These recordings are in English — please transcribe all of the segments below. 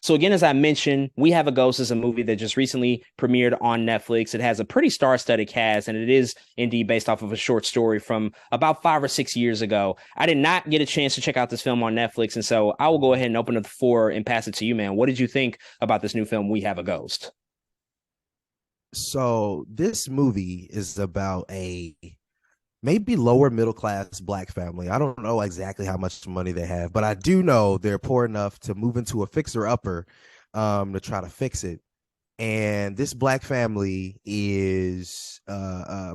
So again, as I mentioned, We Have a Ghost is a movie that just recently premiered on Netflix. It has a pretty star-studded cast, and it is indeed based off of a short story from about 5 or 6 years ago. I did not get a chance to check out this film on Netflix, and so I will go ahead and open up the floor and pass it to you, man. What did you think about this new film, We Have a Ghost? So this movie is about a maybe lower middle class black family. I don't know exactly how much money they have, but I do know they're poor enough to move into a fixer upper to try to fix it. And this black family is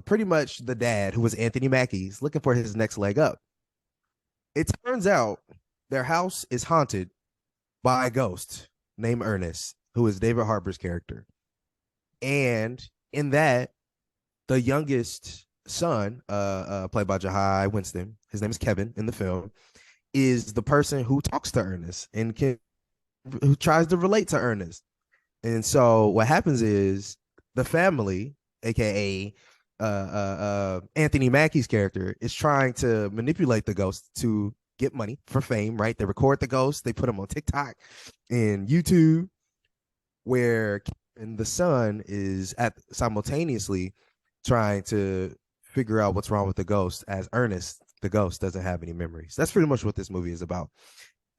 pretty much the dad, who was Anthony Mackie, is looking for his next leg up. It turns out their house is haunted by a ghost named Ernest, who is David Harbour's character. And in that, the youngest son, played by Jahi Winston, his name is Kevin in the film, is the person who talks to Ernest and who tries to relate to Ernest. And so what happens is the family, aka Anthony Mackie's character, is trying to manipulate the ghost to get money for fame. Right? They record the ghost, they put him on TikTok and YouTube, where and the son is at simultaneously trying to figure out what's wrong with the ghost, as Ernest, the ghost, doesn't have any memories. That's pretty much what this movie is about.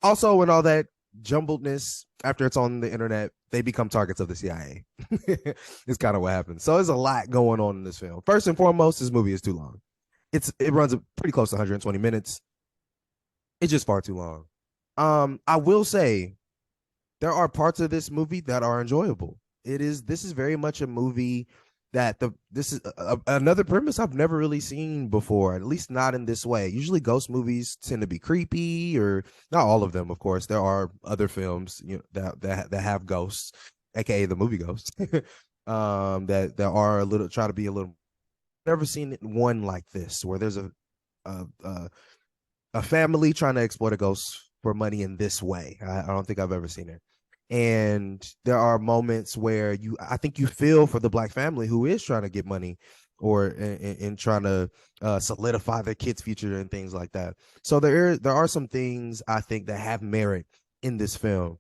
Also, when all that jumbledness, after it's on the internet, they become targets of the CIA. It's kind of what happens. So there's a lot going on in this film. First and foremost, this movie is too long. It runs pretty close to 120 minutes. It's just far too long. I will say there are parts of this movie that are enjoyable. This is very much a movie that this is another premise I've never really seen before, at least not in this way. Usually ghost movies tend to be creepy, or not all of them, of course. There are other films, that have ghosts, aka the movie Ghosts, that are a little, try to be a little. Never seen one like this where there's a, a a family trying to exploit a ghost for money in this way. I don't think I've ever seen it. And there are moments where I think you feel for the black family who is trying to get money, or in trying to solidify their kids' future and things like that. So there are some things I think that have merit in this film.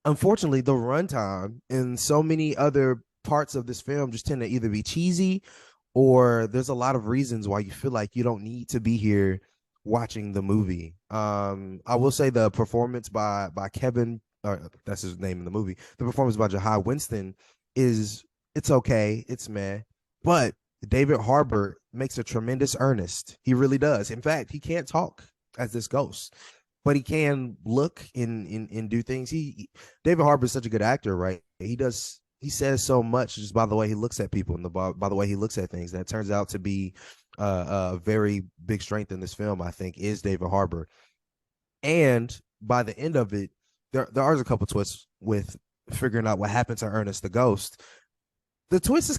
Unfortunately, the runtime and so many other parts of this film just tend to either be cheesy, or there's a lot of reasons why you feel like you don't need to be here watching the movie. I will say the performance by Kevin, or that's his name in the movie. The performance by Jahi Winston it's okay, it's meh, but David Harbour makes a tremendous Ernest. He really does. In fact, he can't talk as this ghost, but he can look and do things. David Harbour is such a good actor, right? He says so much just by the way he looks at people and by the way he looks at things. That turns out to be a very big strength in this film, I think, is David Harbour. And by the end of it, there are a couple twists with figuring out what happened to Ernest the ghost. The twist is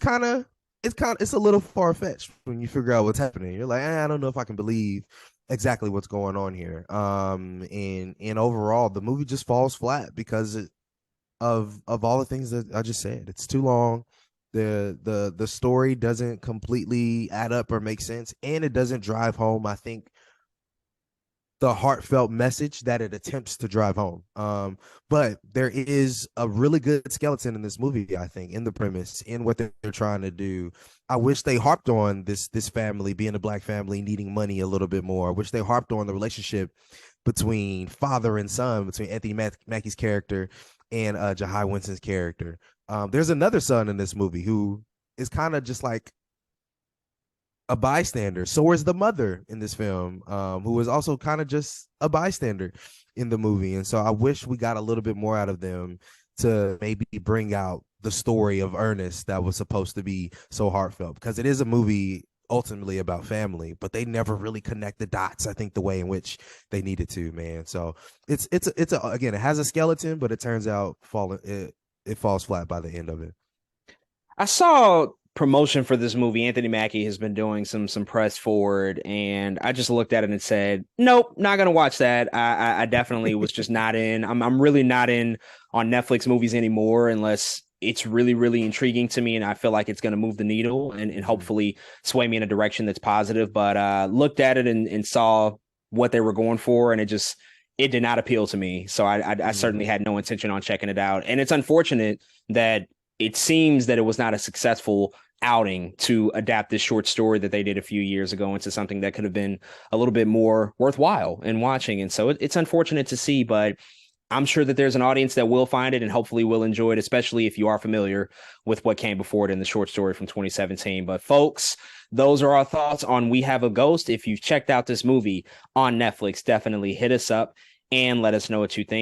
it's a little far fetched when you figure out what's happening. You're like, I don't know if I can believe exactly what's going on here. And overall, the movie just falls flat because of all the things that I just said. It's too long. The story doesn't completely add up or make sense, and it doesn't drive home, I think, the heartfelt message that it attempts to drive home. But there is a really good skeleton in this movie, I think, in the premise, in what they're trying to do. I wish they harped on this family being a black family needing money a little bit more. I wish they harped on the relationship between father and son, between Anthony Mackie's character and Jahi Winston's character. There's another son in this movie who is kind of just like a bystander. So is the mother in this film, who is also kind of just a bystander in the movie. And so I wish we got a little bit more out of them to maybe bring out the story of Ernest that was supposed to be so heartfelt, because it is a movie ultimately about family, but they never really connect the dots, I think, the way in which they needed to, man. So again, it has a skeleton, but it turns out it falls flat by the end of it. I saw promotion for this movie. Anthony Mackie has been doing some press forward, and I just looked at it and said, "Nope, not gonna watch that." I definitely was just not in. I'm really not in on Netflix movies anymore unless it's really really intriguing to me, and I feel like it's gonna move the needle and hopefully sway me in a direction that's positive. But looked at it and saw what they were going for, and it just it did not appeal to me. So I certainly Mhm. had no intention on checking it out. And it's unfortunate that it seems that it was not a successful outing to adapt this short story that they did a few years ago into something that could have been a little bit more worthwhile in watching. And so it's unfortunate to see, but I'm sure that there's an audience that will find it and hopefully will enjoy it, especially if you are familiar with what came before it in the short story from 2017. But folks, those are our thoughts on We Have a Ghost. If you've checked out this movie on Netflix, definitely hit us up and let us know what you think.